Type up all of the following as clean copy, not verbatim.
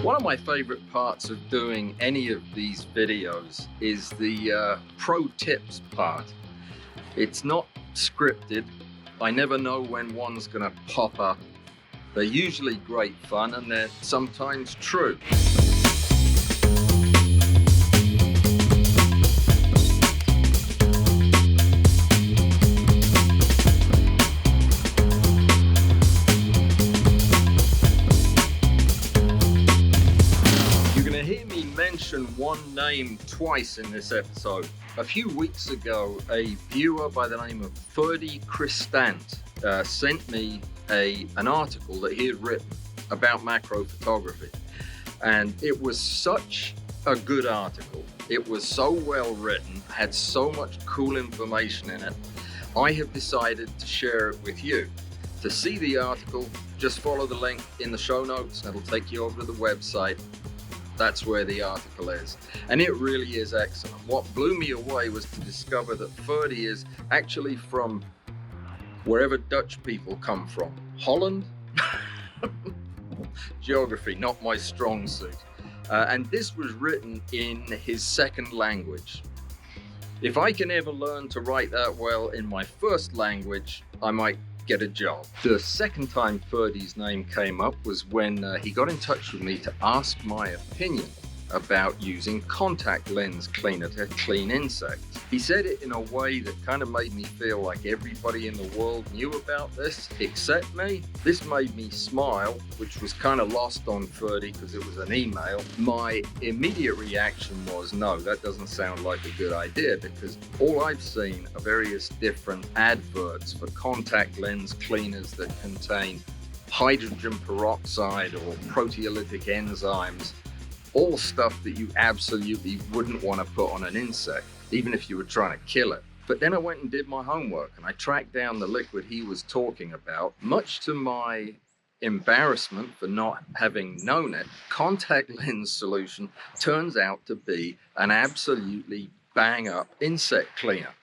One of my favorite parts of doing any of these videos is the pro tips part. It's not scripted. I never know when one's gonna pop up. They're usually great fun and they're sometimes true. Mention one name twice in this episode. A few weeks ago, a viewer by the name of Ferdy Christant sent me an article that he had written about macro photography, and it was such a good article. It was so well written, had so much cool information in it. I have decided to share it with you. To see the article, just follow the link in the show notes. It'll take you over to the website. That's where the article is. And it really is excellent. What blew me away was to discover that Ferdy is actually from wherever Dutch people come from. Holland? Geography, not my strong suit. And this was written in his second language. If I can ever learn to write that well in my first language, I might get a job. The second time Ferdy's name came up was when he got in touch with me to ask my opinion about using contact lens cleaner to clean insects. He said it in a way that kind of made me feel like everybody in the world knew about this except me. This made me smile, which was kind of lost on Ferdy because it was an email. My immediate reaction was, no, that doesn't sound like a good idea, because all I've seen are various different adverts for contact lens cleaners that contain hydrogen peroxide or proteolytic enzymes. All stuff that you absolutely wouldn't want to put on an insect, even if you were trying to kill it. But then I went and did my homework and I tracked down the liquid he was talking about. Much to my embarrassment for not having known it, contact lens solution turns out to be an absolutely bang up insect cleaner.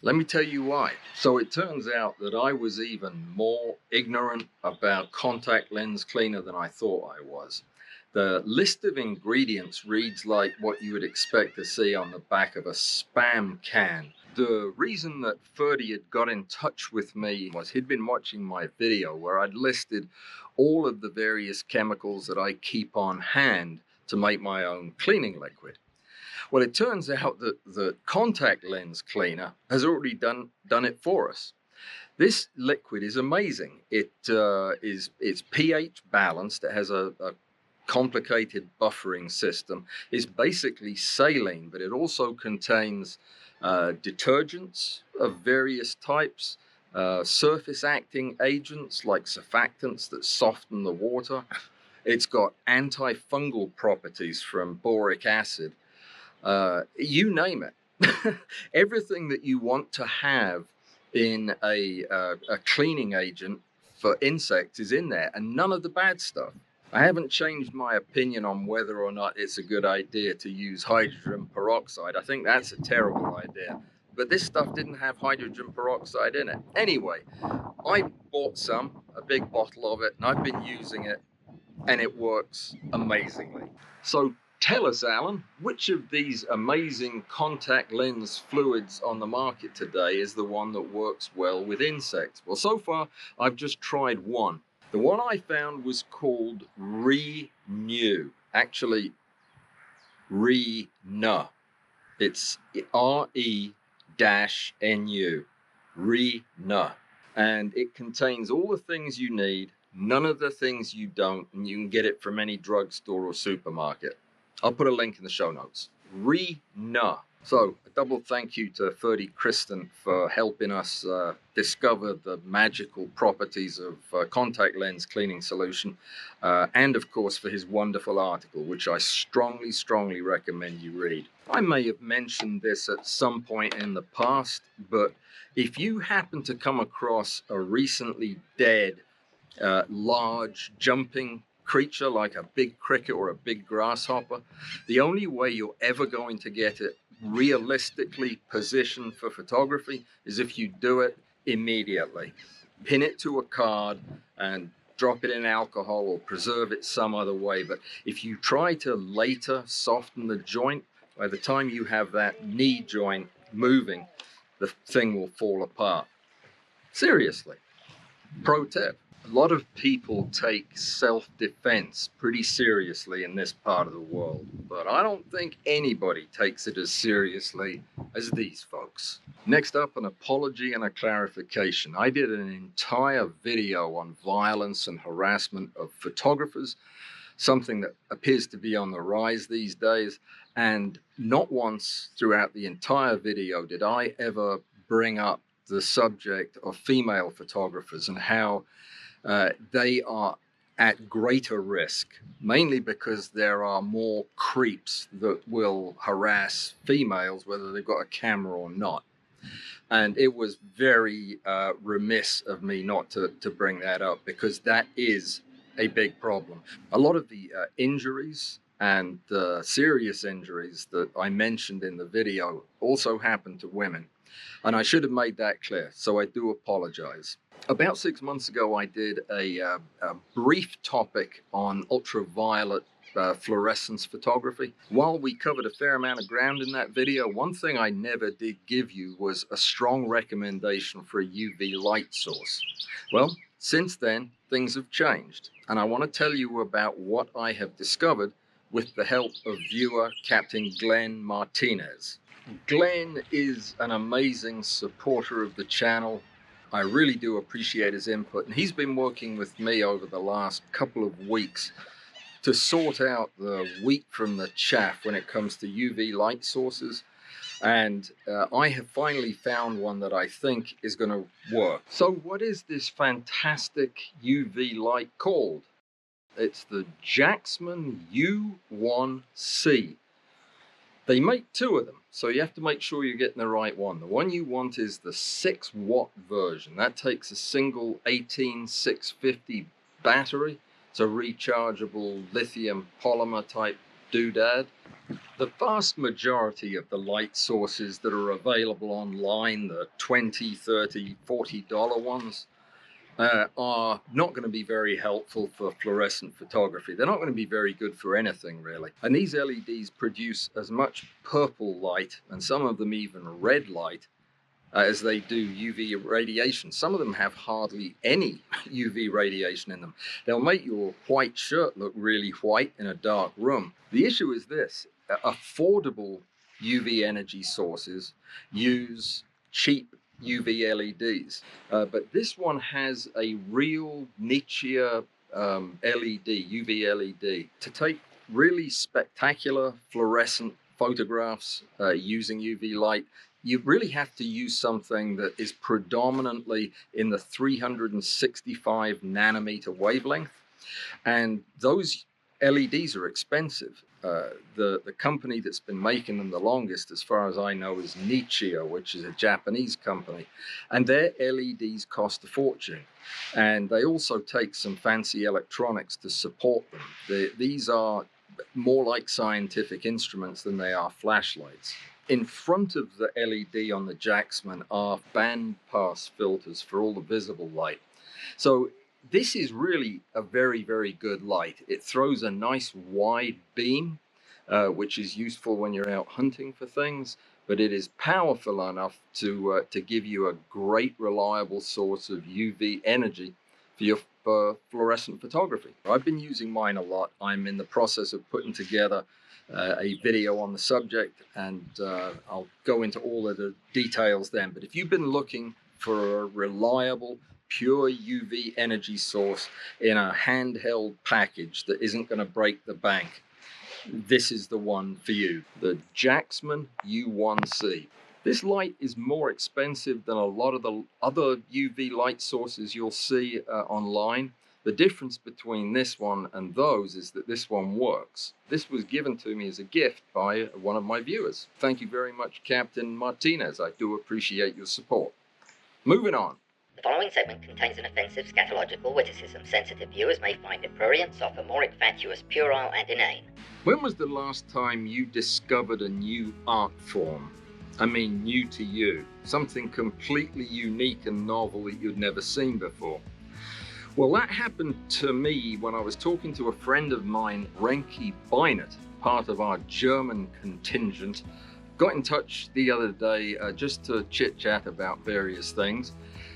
Let me tell you why. So it turns out that I was even more ignorant about contact lens cleaner than I thought I was. The list of ingredients reads like what you would expect to see on the back of a Spam can. The reason that Ferdy had got in touch with me was he'd been watching my video where I'd listed all of the various chemicals that I keep on hand to make my own cleaning liquid. Well, it turns out that the contact lens cleaner has already done it for us. This liquid is amazing. It's pH balanced. It has a complicated buffering system. Is basically saline, but it also contains detergents of various types, surface acting agents like surfactants that soften the water. It's got antifungal properties from boric acid. You name it. Everything that you want to have in a cleaning agent for insects is in there, and none of the bad stuff. I haven't changed my opinion on whether or not it's a good idea to use hydrogen peroxide. I think that's a terrible idea. But this stuff didn't have hydrogen peroxide in it. Anyway, I bought a big bottle of it, and I've been using it, and it works amazingly. So tell us, Alan, which of these amazing contact lens fluids on the market today is the one that works well with insects? Well, so far, I've just tried one. The one I found was called Renew. Actually, Renu. It's R-E-N-U. Renu. And it contains all the things you need, none of the things you don't, and you can get it from any drugstore or supermarket. I'll put a link in the show notes. Renu. So a double thank you to Ferdy Christant for helping us discover the magical properties of contact lens cleaning solution, and of course for his wonderful article, which I strongly recommend you read. I may have mentioned this at some point in the past, but if you happen to come across a recently dead, large jumping creature like a big cricket or a big grasshopper, the only way you're ever going to get it realistically positioned for photography is if you do it immediately. Pin it to a card and drop it in alcohol or preserve it some other way. But if you try to later soften the joint, by the time you have that knee joint moving, the thing will fall apart. Seriously. Pro tip. A lot of people take self-defense pretty seriously in this part of the world, but I don't think anybody takes it as seriously as these folks. Next up, an apology and a clarification. I did an entire video on violence and harassment of photographers, something that appears to be on the rise these days, and not once throughout the entire video did I ever bring up the subject of female photographers and how they are at greater risk, mainly because there are more creeps that will harass females, whether they've got a camera or not. And it was very remiss of me not to bring that up, because that is a big problem. A lot of the injuries and serious injuries that I mentioned in the video also happen to women. And I should have made that clear, so I do apologize. About 6 months ago, I did a brief topic on ultraviolet fluorescence photography. While we covered a fair amount of ground in that video, one thing I never did give you was a strong recommendation for a UV light source. Well, since then, things have changed, and I want to tell you about what I have discovered with the help of viewer Captain Glenn Martinez. Glenn is an amazing supporter of the channel. I really do appreciate his input, and he's been working with me over the last couple of weeks to sort out the wheat from the chaff when it comes to UV light sources, and I have finally found one that I think is going to work. So what is this fantastic UV light called? It's the Waxman U1c. They make two of them, so you have to make sure you're getting the right one. The one you want is the 6-watt version. That takes a single 18650 battery. It's a rechargeable lithium polymer type doodad. The vast majority of the light sources that are available online, the $20, $30, $40 ones, are not going to be very helpful for fluorescent photography. They're not going to be very good for anything, really. And these LEDs produce as much purple light, and some of them even red light, as they do UV radiation. Some of them have hardly any UV radiation in them. They'll make your white shirt look really white in a dark room. The issue is this: affordable UV energy sources use cheap UV LEDs, but this one has a real niche LED, UV LED, to take really spectacular fluorescent photographs using UV light. You really have to use something that is predominantly in the 365 nanometer wavelength, and those LEDs are expensive. The company that's been making them the longest, as far as I know, is Nichia, which is a Japanese company, and their LEDs cost a fortune, and they also take some fancy electronics to support them. These are more like scientific instruments than they are flashlights. In front of the LED on the Waxman are band pass filters for all the visible light. So this is really a very, very good light. It throws a nice wide beam, which is useful when you're out hunting for things, but it is powerful enough to give you a great, reliable source of UV energy for your fluorescent photography. I've been using mine a lot. I'm in the process of putting together a video on the subject, and I'll go into all of the details then. But if you've been looking for a reliable, pure UV energy source in a handheld package that isn't going to break the bank, this is the one for you, the Waxman U1c. This light is more expensive than a lot of the other UV light sources you'll see online. The difference between this one and those is that this one works. This was given to me as a gift by one of my viewers. Thank you very much, Captain Martinez. I do appreciate your support. Moving on. The following segment contains an offensive scatological witticism. Sensitive viewers may find it prurient, sophomoric, fatuous, puerile, and inane. When was the last time you discovered a new art form? I mean, new to you. Something completely unique and novel that you'd never seen before. Well, that happened to me when I was talking to a friend of mine, Renke Bienert, part of our German contingent. Got in touch the other day just to chit-chat about various things,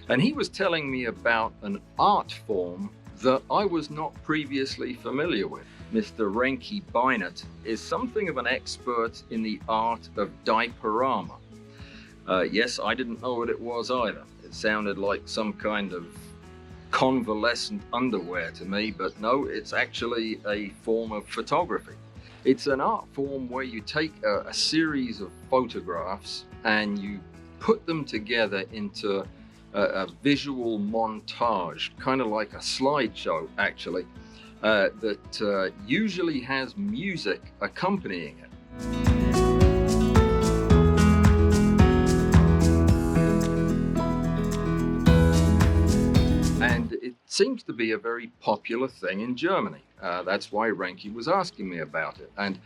and he was telling me about an art form that I was not previously familiar with. Mr. Renke Bienert is something of an expert in the art of diaporama. Yes, I didn't know what it was either. It sounded like some kind of convalescent underwear to me, but no, it's actually a form of photography. It's an art form where you take a series of photographs and you put them together into a visual montage, kind of like a slideshow actually, that usually has music accompanying it. And it seems to be a very popular thing in Germany. That's why Renke was asking me about it. And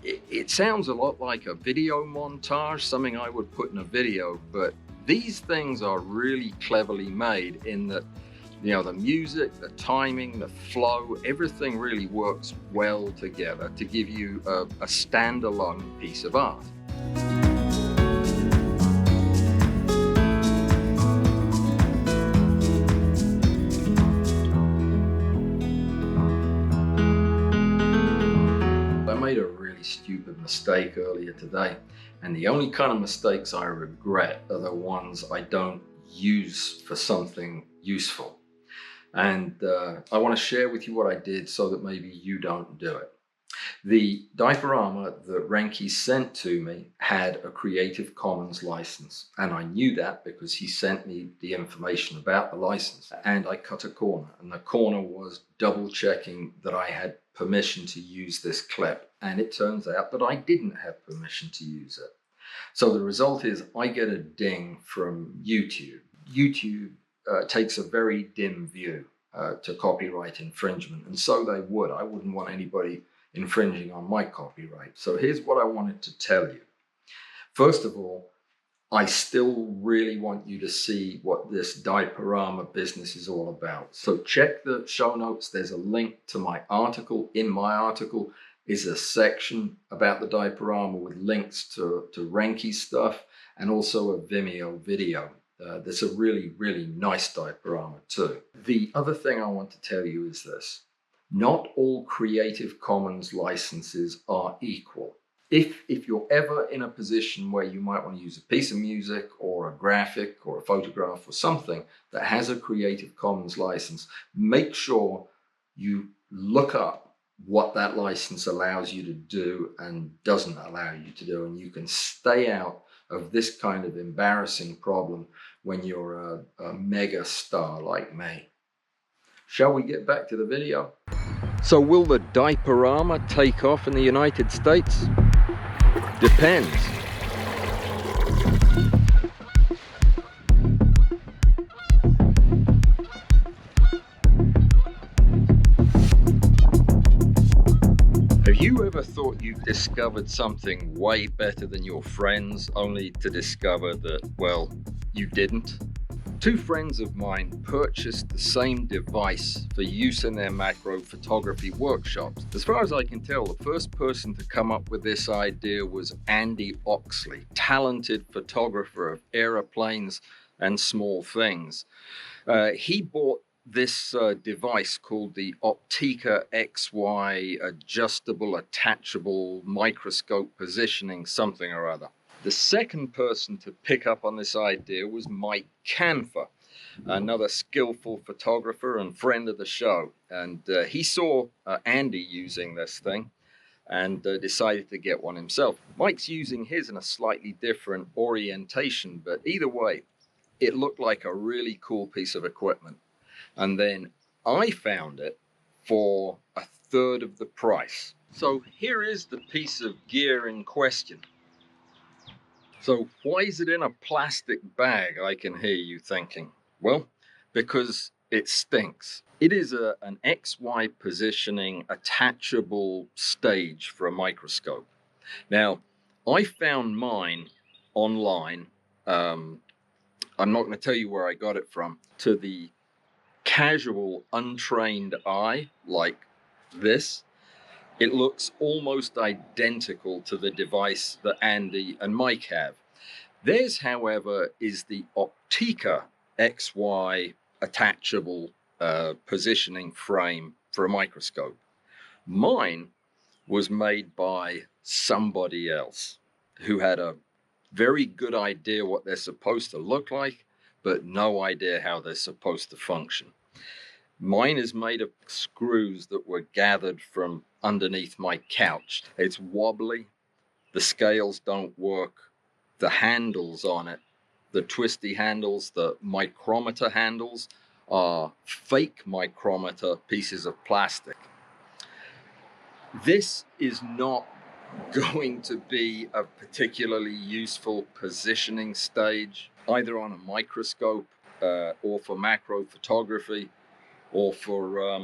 it sounds a lot like a video montage, something I would put in a video, but these things are really cleverly made in that, you know, the music, the timing, the flow, everything really works well together to give you a standalone piece of art. I made a really stupid mistake earlier today, and the only kind of mistakes I regret are the ones I don't use for something useful. And I want to share with you what I did so that maybe you don't do it. The diaporama that Renke sent to me had a Creative Commons license, and I knew that because he sent me the information about the license. And I cut a corner, and the corner was double checking that I had permission to use this clip, and it turns out that I didn't have permission to use it. So the result is I get a ding from YouTube. YouTube takes a very dim view to copyright infringement, and so they would. I wouldn't want anybody infringing on my copyright. So here's what I wanted to tell you. First of all, I still really want you to see what this diaporama business is all about. So check the show notes. There's a link to my article. In my article is a section about the diaporama with links to Renke's stuff and also a Vimeo video. That's a really, really nice diaporama too. The other thing I want to tell you is this. Not all Creative Commons licenses are equal. If you're ever in a position where you might want to use a piece of music or a graphic or a photograph or something that has a Creative Commons license, make sure you look up what that license allows you to do and doesn't allow you to do, and you can stay out of this kind of embarrassing problem when you're a mega star like me. Shall we get back to the video? So will the diaporama take off in the United States? Depends. Have you ever thought you've discovered something way better than your friends, only to discover that, well, you didn't? Two friends of mine purchased the same device for use in their macro photography workshops. As far as I can tell, the first person to come up with this idea was Andy Oxley, talented photographer of aeroplanes and small things. He bought this device called the Optika XY adjustable attachable microscope positioning something or other. The second person to pick up on this idea was Mike Canfer, another skillful photographer and friend of the show. And he saw Andy using this thing and decided to get one himself. Mike's using his in a slightly different orientation, but either way, it looked like a really cool piece of equipment. And then I found it for a third of the price. So here is the piece of gear in question. So why is it in a plastic bag, I can hear you thinking? Well, because it stinks. It is an XY positioning attachable stage for a microscope. Now, I found mine online. I'm not going to tell you where I got it from, to the casual, untrained eye like this, it looks almost identical to the device that Andy and Mike have. Theirs, however, is the Optika XY attachable positioning frame for a microscope. Mine was made by somebody else who had a very good idea what they're supposed to look like, but no idea how they're supposed to function. Mine is made of screws that were gathered from underneath my couch. It's wobbly, the scales don't work, the handles on it, the twisty handles, the micrometer handles, are fake micrometer pieces of plastic. This is not going to be a particularly useful positioning stage, either on a microscope or for macro photography, or for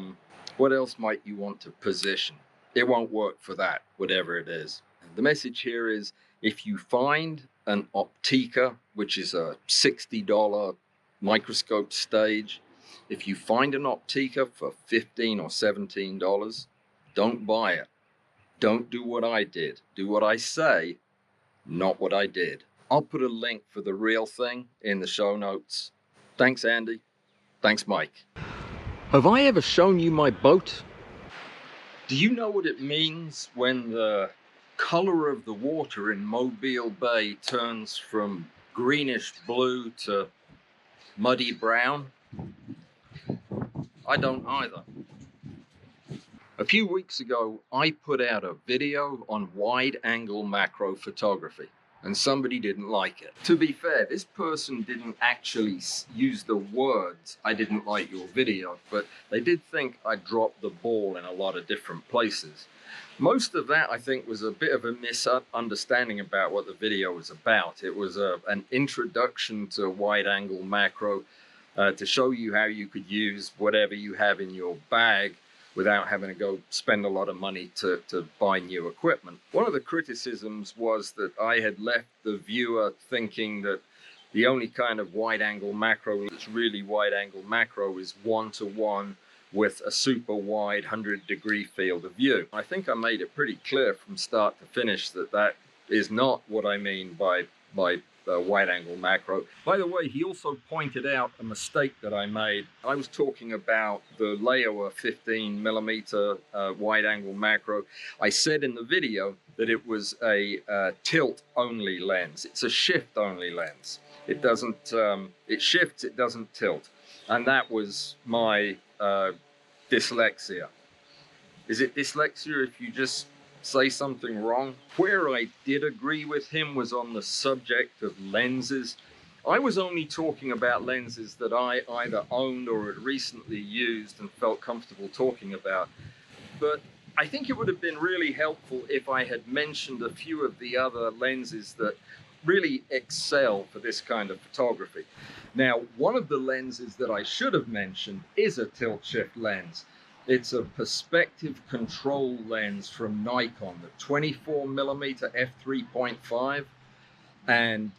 what else might you want to position. It won't work for that, whatever it is. The message here is, if you find an Optika, which is a $60 microscope stage, if you find an Optika for $15 or $17, don't buy it. Don't do what I did. Do what I say, not what I did. I'll put a link for the real thing in the show notes. Thanks, Andy. Thanks, Mike. Have I ever shown you my boat? Do you know what it means when the color of the water in Mobile Bay turns from greenish blue to muddy brown? I don't either. A few weeks ago, I put out a video on wide-angle macro photography, and somebody didn't like it. To be fair, this person didn't actually use the words, "I didn't like your video," but they did think I dropped the ball in a lot of different places. Most of that, I think, was a bit of a misunderstanding about what the video was about. It was an introduction to wide-angle macro to show you how you could use whatever you have in your bag without having to go spend a lot of money to buy new equipment. One of the criticisms was that I had left the viewer thinking that the only kind of wide-angle macro that's really wide-angle macro is one-to-one with a super wide 100-degree field of view. I think I made it pretty clear from start to finish that that is not what I mean by wide-angle macro. By the way, he also pointed out a mistake that I made. I was talking about the Leica 15mm wide-angle macro. I said in the video that it was a tilt-only lens. It's a shift-only lens. It doesn't, it shifts, it doesn't tilt. And that was my dyslexia. Is it dyslexia if you just say something wrong? Where I did agree with him was on the subject of lenses. I was only talking about lenses that I either owned or had recently used and felt comfortable talking about. But I think it would have been really helpful if I had mentioned a few of the other lenses that really excel for this kind of photography. Now, one of the lenses that I should have mentioned is a tilt-shift lens. It's a perspective control lens from Nikon, the 24mm f3.5, and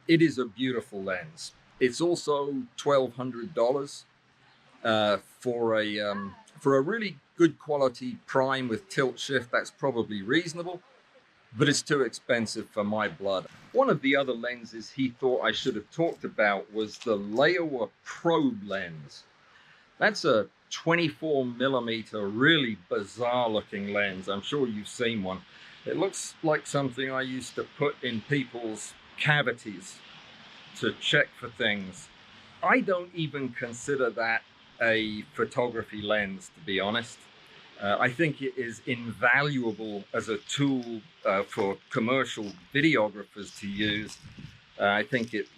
it is a beautiful lens. It's also $1,200 for a really good quality prime with tilt shift. That's probably reasonable, but it's too expensive for my blood. One of the other lenses he thought I should have talked about was the Leica probe lens. That's a 24mm, really bizarre looking lens. I'm sure you've seen one. It looks like something I used to put in people's cavities to check for things. I don't even consider that a photography lens, to be honest. I think it is invaluable as a tool for commercial videographers to use. I think it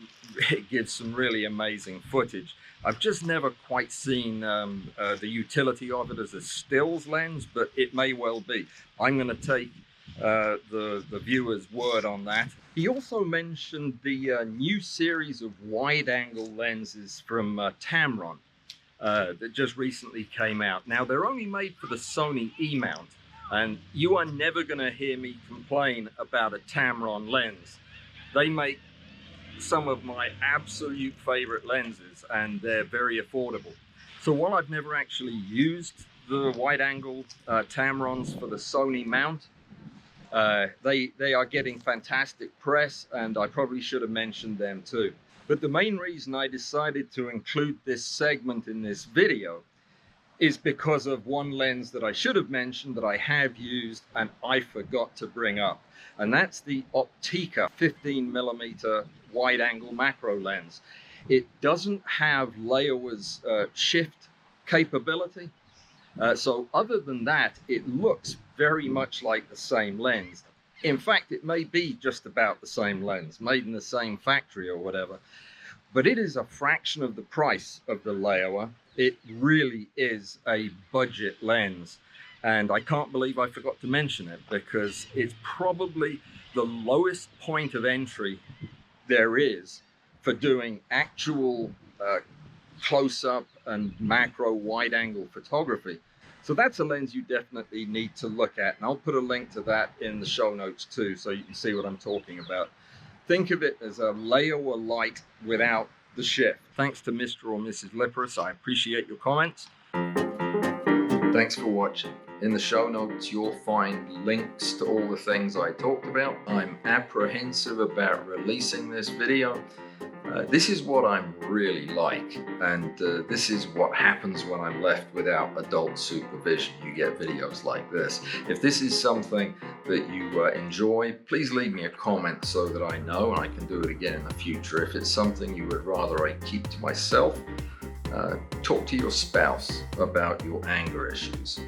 gives some really amazing footage. I've just never quite seen the utility of it as a stills lens, but it may well be. I'm going to take the viewer's word on that. He also mentioned the new series of wide-angle lenses from Tamron that just recently came out. Now, they're only made for the Sony E-mount, and you are never going to hear me complain about a Tamron lens. They make some of my absolute favorite lenses, and they're very affordable. So while I've never actually used the wide-angle Tamrons for the Sony mount, they are getting fantastic press, and I probably should have mentioned them too. But the main reason I decided to include this segment in this video is because of one lens that I should have mentioned that I have used and I forgot to bring up. And that's the Optika 15mm wide-angle macro lens. It doesn't have Leia's shift capability. So other than that, it looks very much like the same lens. In fact, it may be just about the same lens, made in the same factory or whatever. But it is a fraction of the price of the Leia. It really is a budget lens. And I can't believe I forgot to mention it, because it's probably the lowest point of entry there is for doing actual close-up and macro wide-angle photography. So that's a lens you definitely need to look at. And I'll put a link to that in the show notes too, so you can see what I'm talking about. Think of it as a Leia light without the shift. Thanks to Mr. or Mrs. Lippris. I appreciate your comments. Thanks for watching. In the show notes, you'll find links to all the things I talked about. I'm apprehensive about releasing this video. This is what I'm really like, and this is what happens when I'm left without adult supervision. You get videos like this. If this is something that you enjoy, please leave me a comment so that I know and I can do it again in the future. If it's something you would rather I keep to myself, talk to your spouse about your anger issues.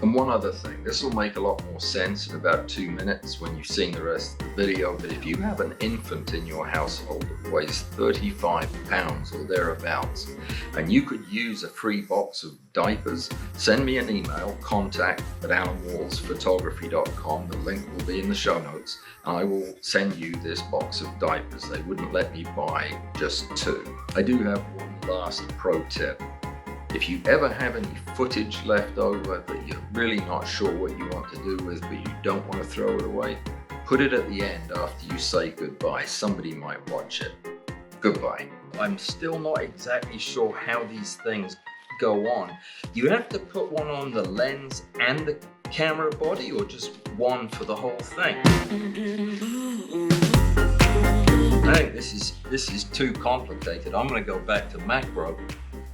And one other thing, this will make a lot more sense in about 2 minutes when you've seen the rest of the video, but if you have an infant in your household that weighs 35 pounds or thereabouts, and you could use a free box of diapers, send me an email, contact@alanwallsphotography.com. The link will be in the show notes, and I will send you this box of diapers. They wouldn't let me buy just 2. I do have one last pro tip. If you ever have any footage left over that you're really not sure what you want to do with, but you don't want to throw it away, put it at the end after you say goodbye. Somebody might watch it. Goodbye. I'm still not exactly sure how these things go on. You have to put one on the lens and the camera body, or just one for the whole thing? I think this is too complicated. I'm going to go back to macro.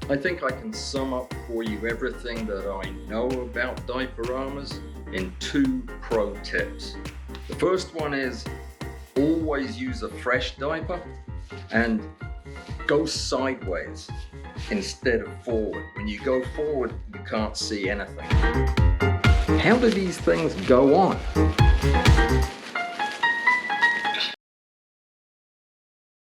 I think I can sum up for you everything that I know about diaporamas in 2 pro tips. The first one is always use a fresh diaper and go sideways instead of forward. When you go forward, you can't see anything. How do these things go on?